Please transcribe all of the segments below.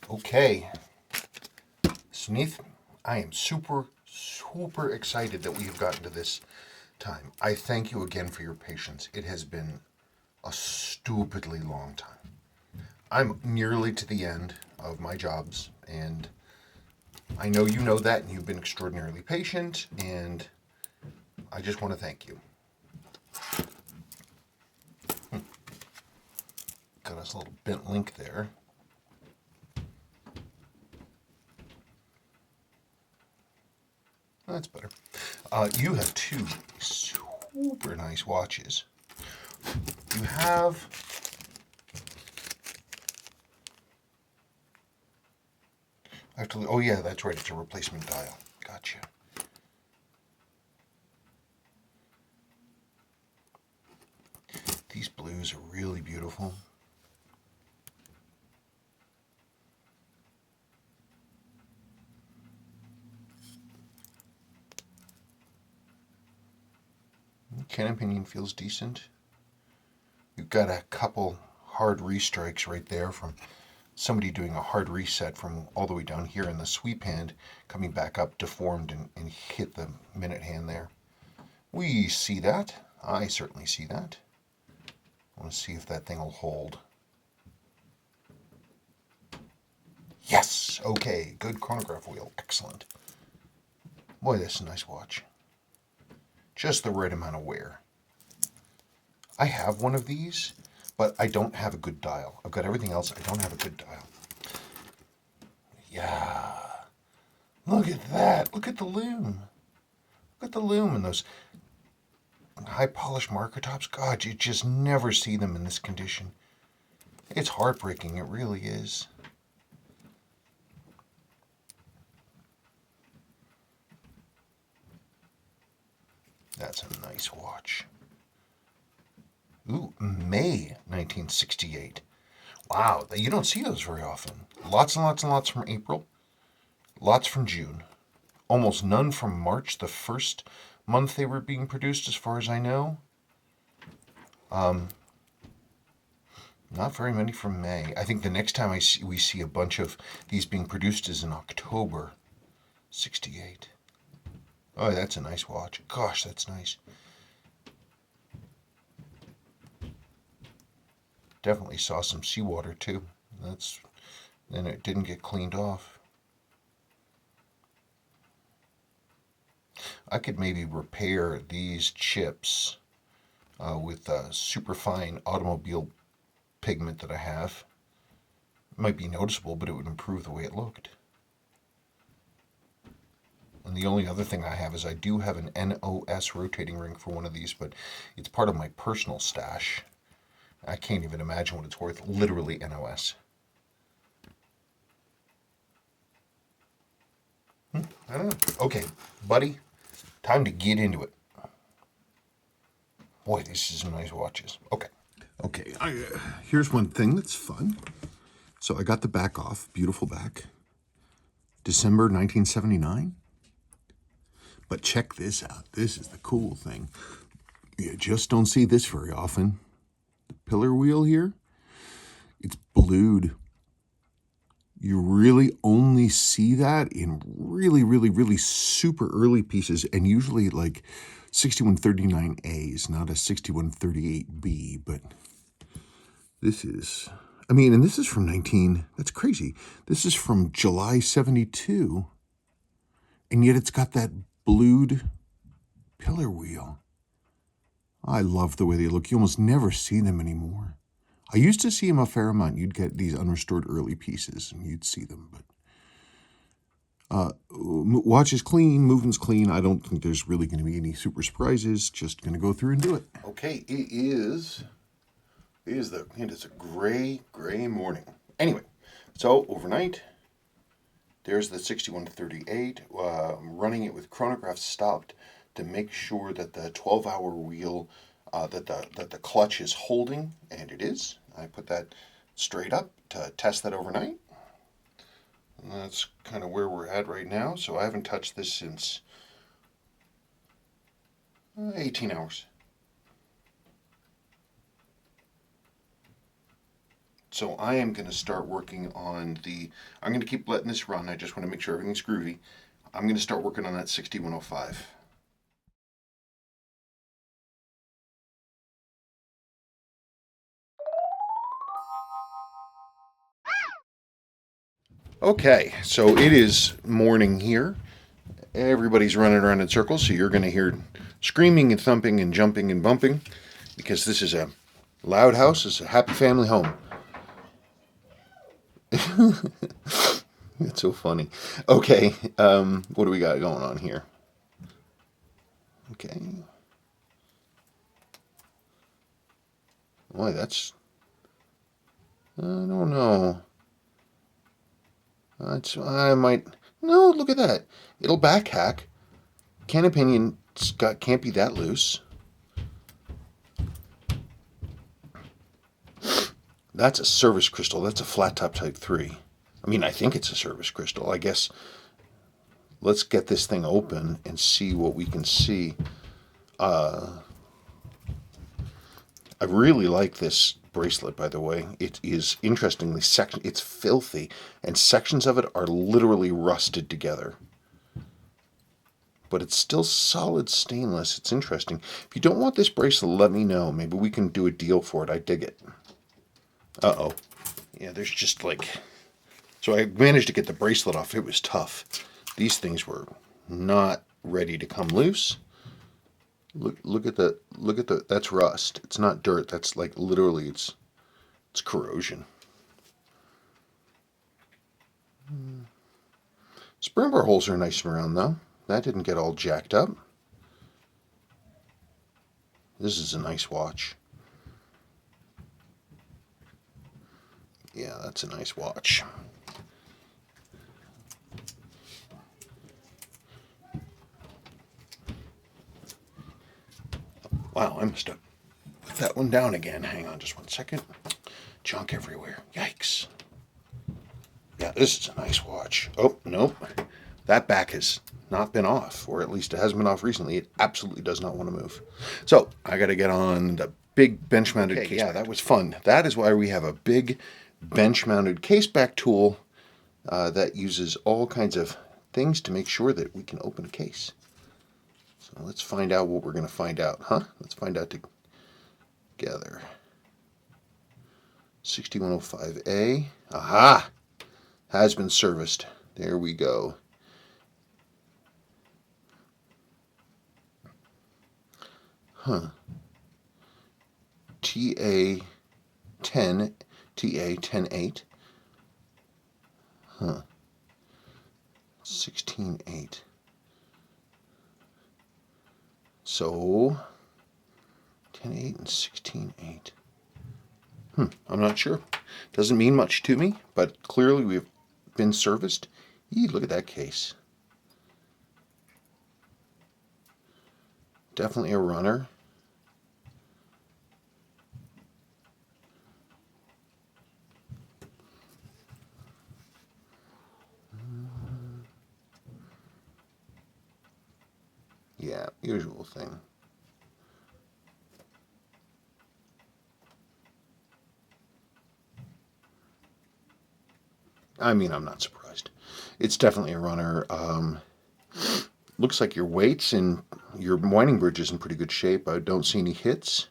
Okay, Sneath, I am super excited that we have gotten to this time. I thank you again for your patience. It has been a stupidly long time. I'm nearly to the end of my jobs, and I know you know that, and you've been extraordinarily patient, and I just want to thank you. Got us a little bent link there. That's better. You have two super nice watches. You have actually, oh yeah, that's right. It's a replacement dial. Gotcha. These blues are really beautiful. Cannon pinion feels decent. You've got a couple hard restrikes right there from somebody doing a hard reset from all the way down here in the sweep hand, coming back up deformed and hit the minute hand there. We see that. I certainly see that. I want to see if that thing will hold. Yes! Okay, good chronograph wheel. Excellent. Boy, that's a nice watch. Just the right amount of wear. I have one of these, but I don't have a good dial. I've got everything else. I don't have a good dial. Yeah. Look at that. Look at the loom. Look at the loom and those high polished marker tops. God, you just never see them in this condition. It's heartbreaking. It really is. That's a nice watch. Ooh, May 1968. Wow, you don't see those very often. Lots and lots and lots from April. Lots from June. Almost none from March, the first month they were being produced, as far as I know. Not very many from May. I think the next time we see a bunch of these being produced is in October 68. Oh, that's a nice watch. Gosh, that's nice. Definitely saw some seawater too. Then it didn't get cleaned off. I could maybe repair these chips with superfine automobile pigment that I have. It might be noticeable, but it would improve the way it looked. And the only other thing I have is I do have an NOS rotating ring for one of these, but it's part of my personal stash. I can't even imagine what it's worth. Literally NOS. I don't know. Okay, buddy, time to get into it. Boy, these are some nice watches. Okay. Okay, here's one thing that's fun. So I got the back off. Beautiful back. December 1979. But check this out. This is the cool thing. You just don't see this very often. The pillar wheel here, it's blued. You really only see that in really super early pieces, and usually like 6139As, not a 6138B, but this is, I mean, and this is from that's crazy. This is from July 72, and yet it's got that blued pillar wheel. I love the way they look. You almost never see them anymore. I used to see them a fair amount. You'd get these unrestored early pieces, and you'd see them. But watch is clean, movement's clean. I don't think there's really going to be any super surprises. Just going to go through and do it. Okay, it's a gray morning. Anyway, so overnight, there's the 6138. I'm running it with chronograph stopped to make sure that the 12-hour wheel, that the clutch is holding, and it is. I put that straight up to test that overnight. And that's kind of where we're at right now. So I haven't touched this since 18 hours. So I am going to start working on I'm going to keep letting this run. I just want to make sure everything's groovy. I'm going to start working on that 6105. Okay, so it is morning here. Everybody's running around in circles, so you're going to hear screaming and thumping and jumping and bumping because this is a loud house. It's a happy family home. It's so funny. Okay, what do we got going on here? Okay. Boy, that's... I don't know. I might... No, look at that. It'll back hack. Cannon pinion can't be that loose. That's a service crystal. That's a flat top type 3. I mean, I think it's a service crystal. I guess let's get this thing open and see what we can see. I really like this bracelet, by the way. It is interestingly it's filthy, and sections of it are literally rusted together. But it's still solid stainless. It's interesting. If you don't want this bracelet, let me know. Maybe we can do a deal for it. I dig it. Uh-oh. Yeah, there's just like... So I managed to get the bracelet off. It was tough. These things were not ready to come loose. Look at the that's rust. It's not dirt. That's like literally it's corrosion. Spring bar holes are nice and round though. That didn't get all jacked up. This is a nice watch. Yeah, that's a nice watch. Wow, I must have put that one down again. Hang on just one second. Junk everywhere. Yikes. Yeah, this is a nice watch. Oh, nope. That back has not been off, or at least it hasn't been off recently. It absolutely does not want to move. So I got to get on the big bench-mounted case. Yeah, that was fun. That is why we have a big bench-mounted case back tool that uses all kinds of things to make sure that we can open a case. So let's find out what we're going to find out, huh? Let's find out together. 6105A. Aha! Has been serviced. There we go. Huh. TA 10.8. Huh. 16.8. So 10.8 and 16.8. I'm not sure. Doesn't mean much to me, but clearly we've been serviced. Eee, look at that case. Definitely a runner. Yeah, usual thing. I mean, I'm not surprised. It's definitely a runner. Looks like your weights and your winding bridge is in pretty good shape. I don't see any hits.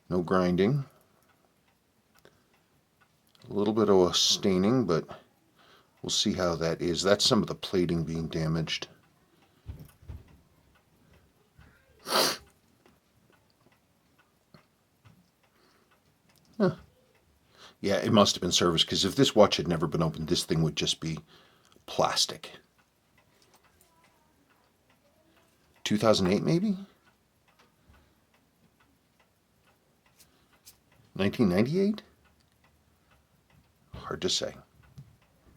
No grinding. A little bit of a staining, but we'll see how that is. That's some of the plating being damaged. Huh. Yeah, it must have been serviced, because if this watch had never been opened, this thing would just be plastic. 2008 maybe? 1998? Hard to say.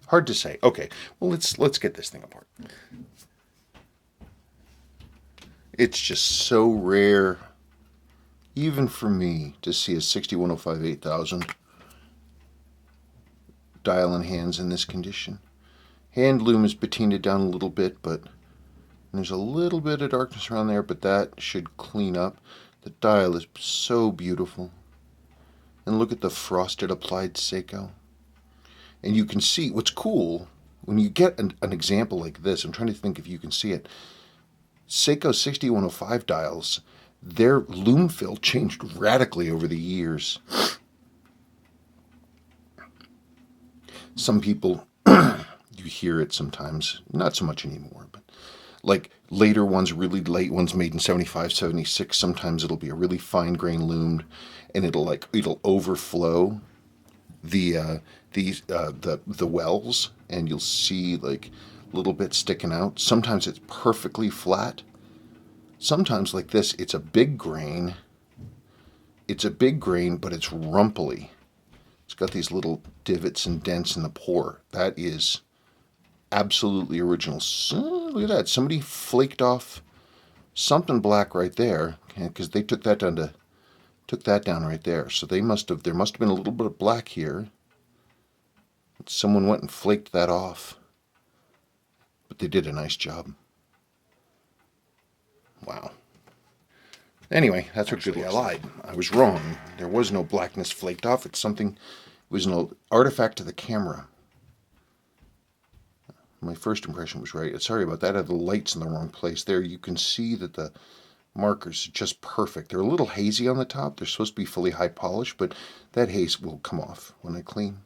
Hard to say. Okay, well let's get this thing apart. It's just so rare, even for me, to see a 6105 8000 dial in hands in this condition. Hand loom is patinaed down a little bit, but there's a little bit of darkness around there, but that should clean up. The dial is so beautiful. And look at the frosted applied Seiko. And you can see what's cool when you get an example like this. I'm trying to think if you can see it. Seiko 6105 dials, their lume fill changed radically over the years. Some people, you hear it sometimes, not so much anymore, but like later ones, really late ones made in 75, 76, sometimes it'll be a really fine grain loomed and it'll overflow the wells, and you'll see like little bits sticking out. Sometimes it's perfectly flat. Sometimes like this, it's a big grain, but it's rumply. It's got these little divots and dents in the pour. That is absolutely original. So, look at that. Somebody flaked off something black right there, because they took that down right there. So there must have been a little bit of black here. Someone went and flaked that off. But they did a nice job. Wow. Anyway, that's what actually I lied. I was wrong. There was no blackness flaked off. It was an artifact of the camera. My first impression was right. Sorry about that. I had the lights in the wrong place. There you can see that the markers are just perfect. They're a little hazy on the top. They're supposed to be fully high polished, but that haze will come off when I clean.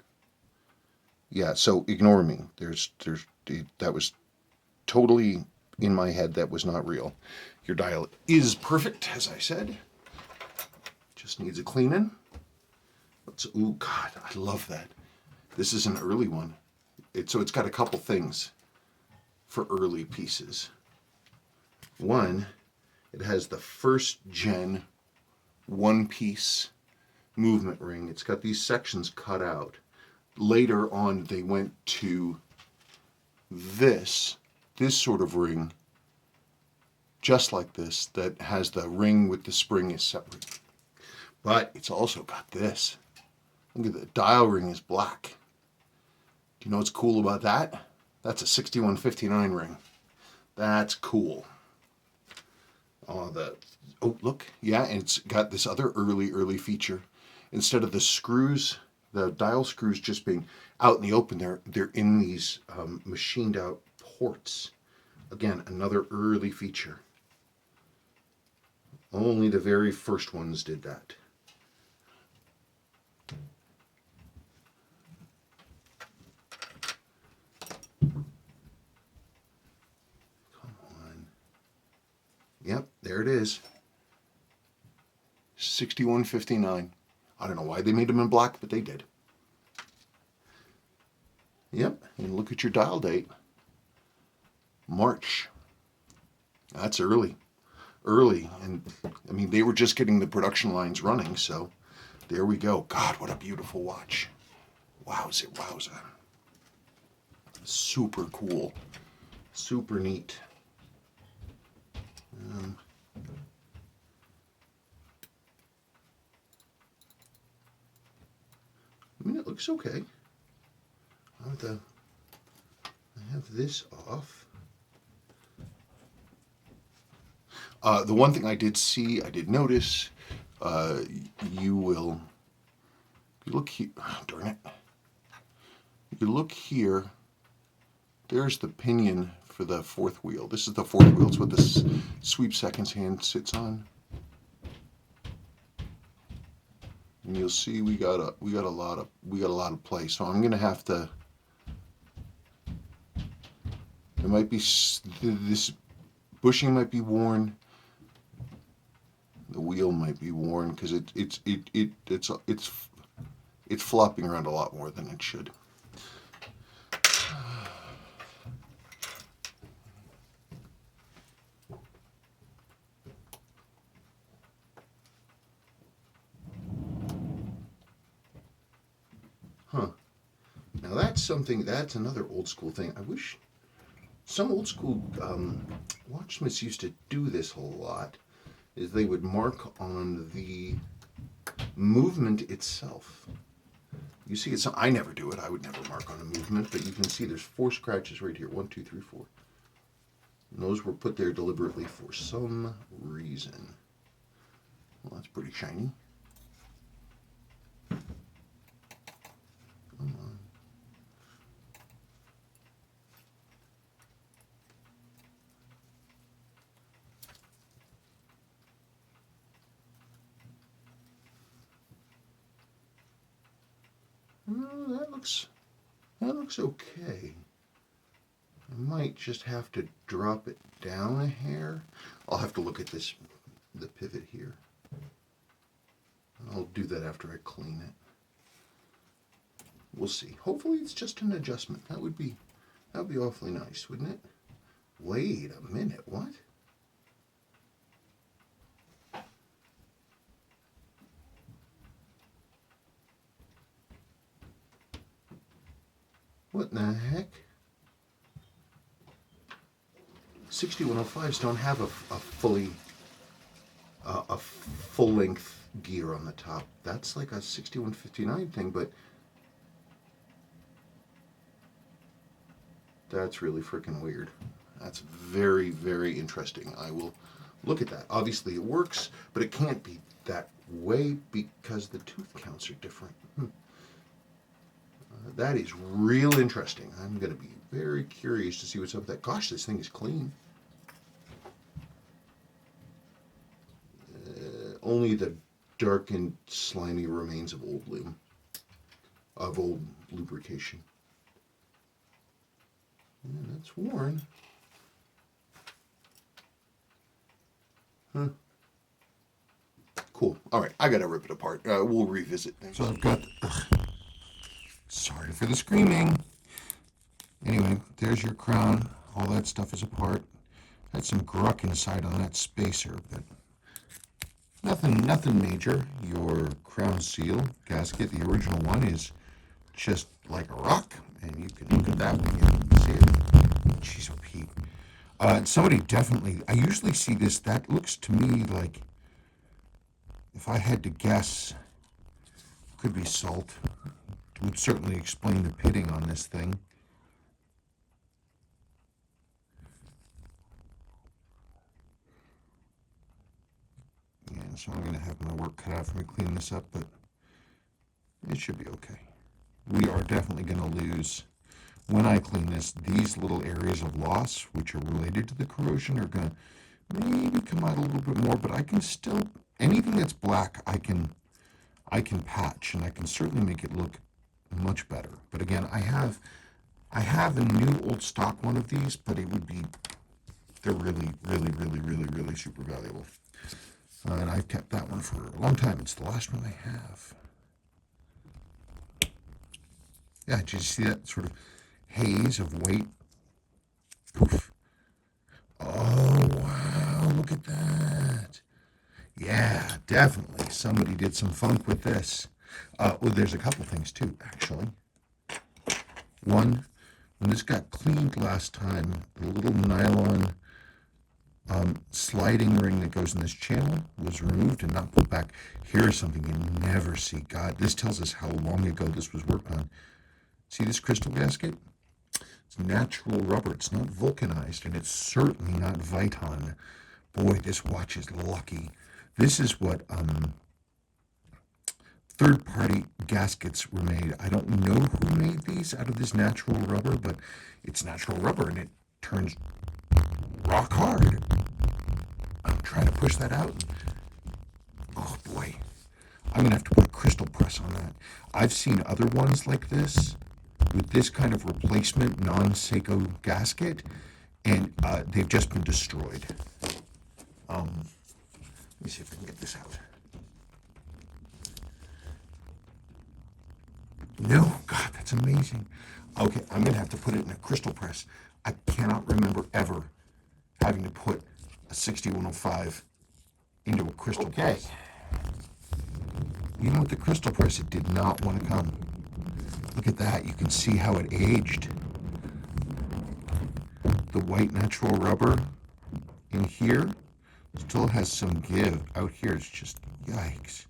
Yeah, so ignore me. That was totally in my head. That was not real. Your dial is perfect, as I said. Just needs a cleaning. Ooh, God, I love that. This is an early one. It's got a couple things for early pieces. One, it has the first gen one-piece movement ring. It's got these sections cut out. Later on, they went to this sort of ring, just like this, that has the ring with the spring is separate. But it's also got this. Look at the dial ring is black. Do you know what's cool about that? That's a 6159 ring. That's cool. Oh, look. Yeah, and it's got this other early feature. Instead of the screws, the dial screws just being out in the open, they're in these machined out ports. Again, another early feature. Only the very first ones did that. Come on. Yep, there it is. 6159. I don't know why they made them in black, but they did. Yep, and look at your dial date. March. That's early. And I mean, they were just getting the production lines running, so there we go. God, what a beautiful watch. Wowza. Super cool. Super neat. I mean, it looks okay. I have this off. The one thing I did notice, you look here, darn it. You look here, there's the pinion for the fourth wheel. This is the fourth wheel. It's what this sweep seconds hand sits on. And you'll see we got a lot of play. So I'm gonna have to. There might be this bushing might be worn. The wheel might be worn because it's flopping around a lot more than it should. Now that's another old school thing. I wish some old school watchsmiths used to do this a lot, is they would mark on the movement itself. You see, I never do it. I would never mark on a movement, but you can see there's 4 scratches right here. 1, 2, 3, 4. And those were put there deliberately for some reason. Well, that's pretty shiny. That looks okay. I might just have to drop it down a hair. I'll have to look at the pivot here. I'll do that after I clean it. We'll see. Hopefully it's just an adjustment. That would be awfully nice, wouldn't it? Wait a minute, what? What in the heck? 6105s don't have a full length gear on the top. That's like a 6159 thing, but that's really freaking weird. That's very, very interesting. I will look at that. Obviously it works, but it can't be that way because the tooth counts are different. That is real interesting. I'm going to be very curious to see what's up with that. Gosh, this thing is clean. Only the dark and slimy remains of old lubrication. Yeah, that's worn. Huh. Cool. All right, I gotta rip it apart. We'll revisit things. So I've got. Sorry for the screaming. Anyway, there's your crown. All that stuff is apart. Had some gruck inside on that spacer, but nothing major. Your crown seal gasket, the original one, is just like a rock, and you can look at that when you see it. Jeez, oh Pete. Somebody definitely. I usually see this. That looks to me like, if I had to guess, could be salt. Would certainly explain the pitting on this thing. Yeah, so I'm going to have my work cut out for me cleaning this up, but it should be okay. We are definitely going to lose, when I clean this, these little areas of loss, which are related to the corrosion, are going to maybe come out a little bit more, but I can still, anything that's black, I can patch, and I can certainly make it look much better. But again, I have a new old stock one of these, but they're really super valuable. And I've kept that one for a long time. It's the last one I have. Yeah, did you see that sort of haze of white? Poof. Oh, wow, look at that. Yeah, definitely. Somebody did some funk with this. Well, there's a couple things too, actually. One, when this got cleaned last time, the little nylon sliding ring that goes in this channel was removed and not put back. Here's something you never see. God, this tells us how long ago this was worked on. See this crystal gasket? It's natural rubber. It's not vulcanized, and it's certainly not Viton. Boy, this watch is lucky. This is what third-party gaskets were made. I don't know who made these out of this natural rubber, but it's natural rubber, and it turns rock hard. I'm trying to push that out. Oh, boy. I'm going to have to put a crystal press on that. I've seen other ones like this with this kind of replacement non-Seiko gasket, and they've just been destroyed. Let me see if I can get this out. No, God, that's amazing. Okay, I'm going to have to put it in a crystal press. I cannot remember ever having to put a 6105 into a crystal press. Even with the crystal press, it did not want to come. Look at that. You can see how it aged. The white natural rubber in here still has some give. Out here, it's just yikes.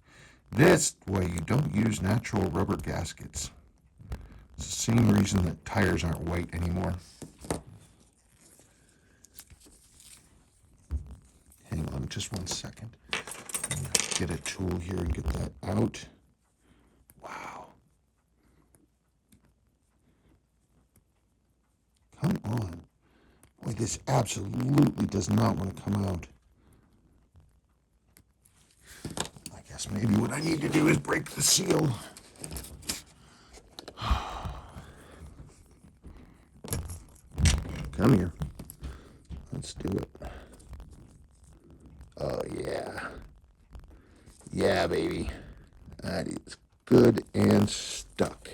That's why you don't use natural rubber gaskets. It's the same reason that tires aren't white anymore. Hang on just 1 second. Get a tool here and get that out. Wow. Come on. Boy, this absolutely does not want to come out. I guess maybe what I need to do is break the seal. Come here. Let's do it. Oh, yeah. Yeah, baby. That is good and stuck.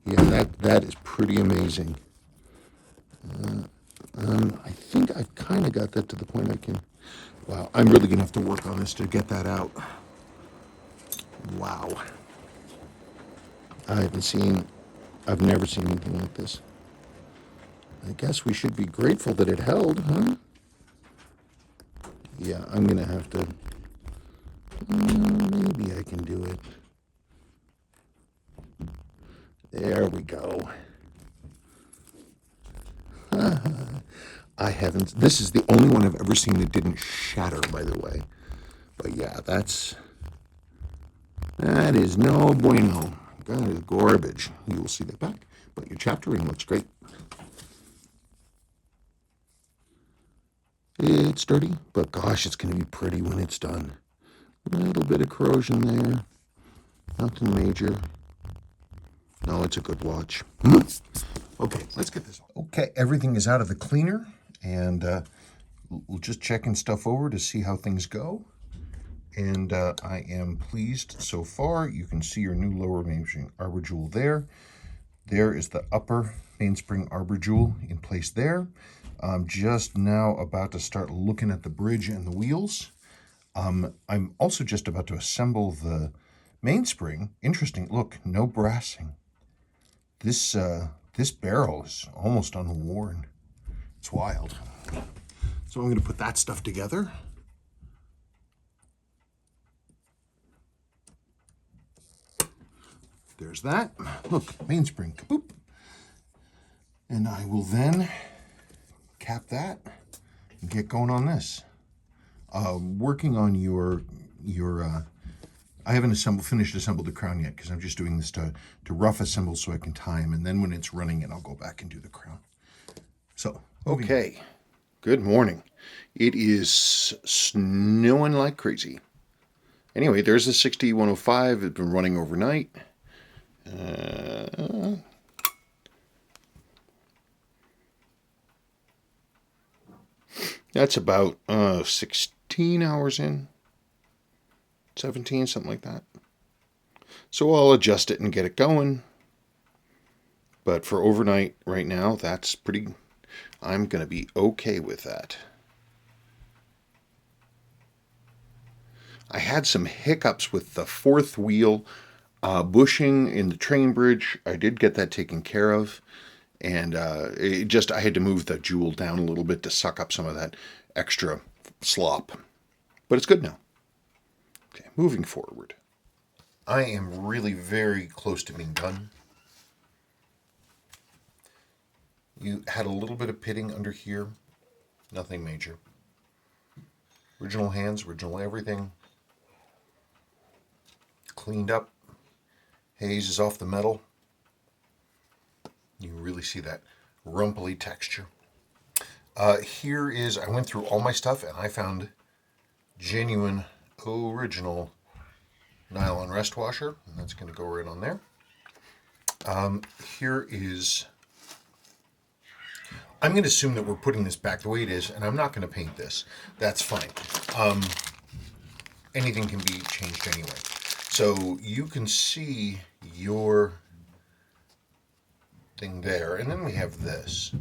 Yeah, that is pretty amazing. I think I've kind of got that to the point I can... Wow, I'm really going to have to work on this to get that out. Wow. I've never seen anything like this. I guess we should be grateful that it held, huh? Yeah, I'm going to have to... maybe I can do it. There we go. I haven't... This is the only one I've ever seen that didn't shatter, by the way. But yeah, that is no bueno. That is garbage. You will see that back. But your chapter ring looks great. It's dirty, but gosh, it's going to be pretty when it's done. A little bit of corrosion there. Nothing major. No, it's a good watch. Okay, let's get this on. Okay, everything is out of the cleaner, and we're just checking stuff over to see how things go. And I am pleased so far. You can see your new lower mainspring arbor jewel there. There is the upper mainspring arbor jewel in place there. I'm just now about to start looking at the bridge and the wheels. I'm also just about to assemble the mainspring. Interesting, look, no brassing. This barrel is almost unworn. It's wild. So I'm going to put that stuff together. There's that. Look, mainspring, kaboop. And I will then cap that and get going on this. Working on your I haven't finished assembled the crown yet because I'm just doing this to rough assemble so I can tie them, and then when it's running it, I'll go back and do the crown. So, okay, good morning. It is snowing like crazy. Anyway, there's the 6105. It's been running overnight. That's about 16 hours in. 17, something like that. So I'll adjust it and get it going. But for overnight right now, that's pretty... I'm going to be okay with that. I had some hiccups with the fourth wheel bushing in the train bridge. I did get that taken care of. And I had to move the jewel down a little bit to suck up some of that extra slop. But it's good now. Okay, moving forward. I am really very close to being done. You had a little bit of pitting under here. Nothing major. Original hands, original everything. Cleaned up. Haze is off the metal. You really see that rumply texture. Here is, I went through all my stuff and I found genuine, original nylon rest washer. And that's going to go right on there. Here is, I'm going to assume that we're putting this back the way it is, and I'm not going to paint this. That's fine. Anything can be changed anyway. So you can see your thing there, and then we have this.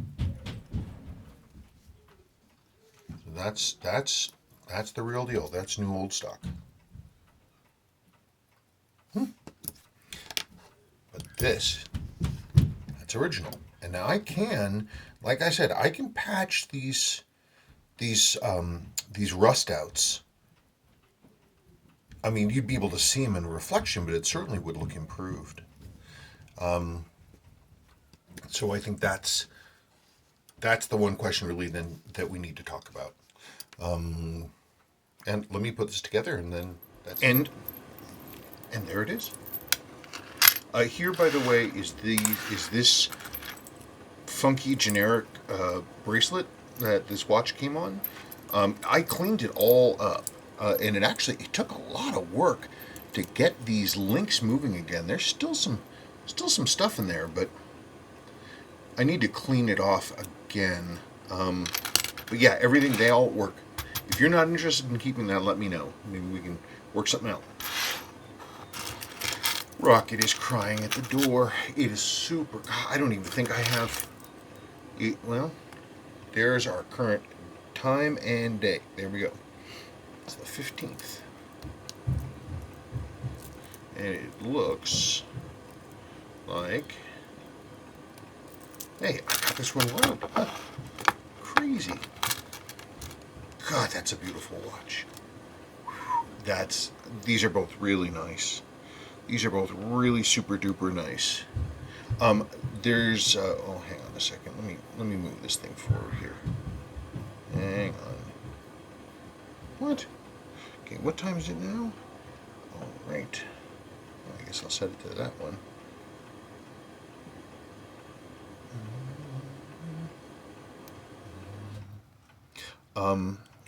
So that's the real deal. That's new old stock. But this, that's original. And now I can, like I said, I can patch these rust outs. I mean, you'd be able to see them in reflection, but it certainly would look improved. So I think that's the one question really then that we need to talk about. And let me put this together, and then and there it is. Here, by the way, is this funky generic bracelet that this watch came on. I cleaned it all up, and it took a lot of work to get these links moving again. There's still some stuff in there, but I need to clean it off again. But yeah, everything, they all work. If you're not interested in keeping that, let me know. Maybe we can work something out. Rocket is crying at the door. It is super. I don't even think I have. Well, there's our current time and day. There we go. It's the 15th. And it looks like. Hey, I got this one wrong. Crazy. God, that's a beautiful watch. These are both really nice. These are both really super duper nice. There's oh, hang on a second. Let me move this thing forward here. Hang on. What? Okay, what time is it now? All right. Well, I guess I'll set it to that one.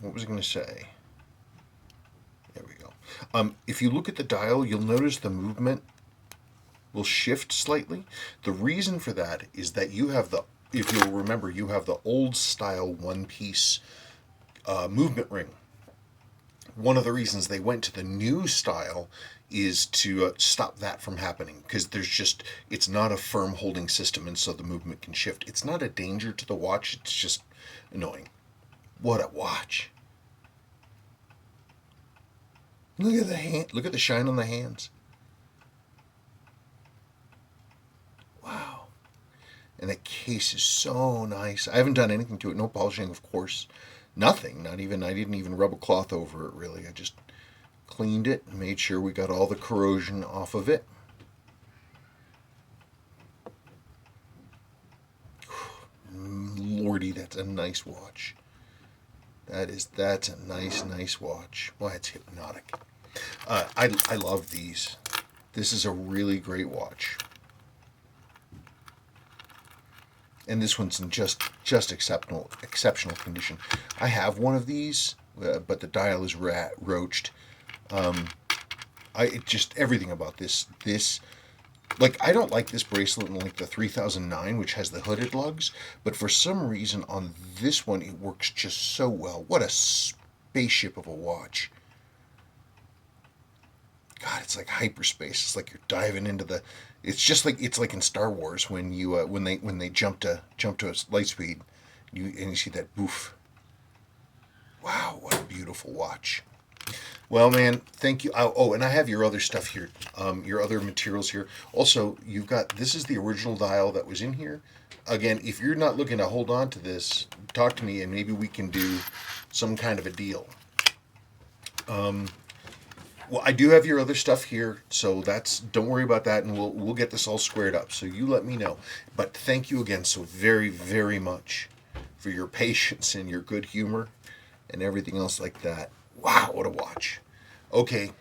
What was I going to say? There we go. If you look at the dial, you'll notice the movement will shift slightly. The reason for that is that you have if you'll remember, you have the old style one-piece movement ring. One of the reasons they went to the new style is to stop that from happening, because it's not a firm holding system, and so the movement can shift. It's not a danger to the watch, it's just annoying. What a watch. Look at the hand. Look at the shine on the hands. Wow. And the case is so nice. I haven't done anything to it. No polishing, of course. Nothing. I didn't even rub a cloth over it, really. I just cleaned it and made sure we got all the corrosion off of it. Lordy, that's a nice watch. That's a nice watch. Well, it's hypnotic. I love these. This is a really great watch. And this one's in just exceptional condition. I have one of these, but the dial is roached. Everything about this. Like, I don't like this bracelet in like the 3009, which has the hooded lugs, but for some reason on this one it works just so well. What a spaceship of a watch. God, it's like hyperspace. It's like you're diving into the. It's like in Star Wars when they jump to a light speed, you see that boof. Wow, what a beautiful watch. Well, man, thank you. Oh, and I have your other stuff here, your other materials here. Also, this is the original dial that was in here. Again, if you're not looking to hold on to this, talk to me and maybe we can do some kind of a deal. Well, I do have your other stuff here, so don't worry about that, and we'll get this all squared up. So you let me know. But thank you again so very, very much for your patience and your good humor and everything else like that. Wow, what a watch. Okay,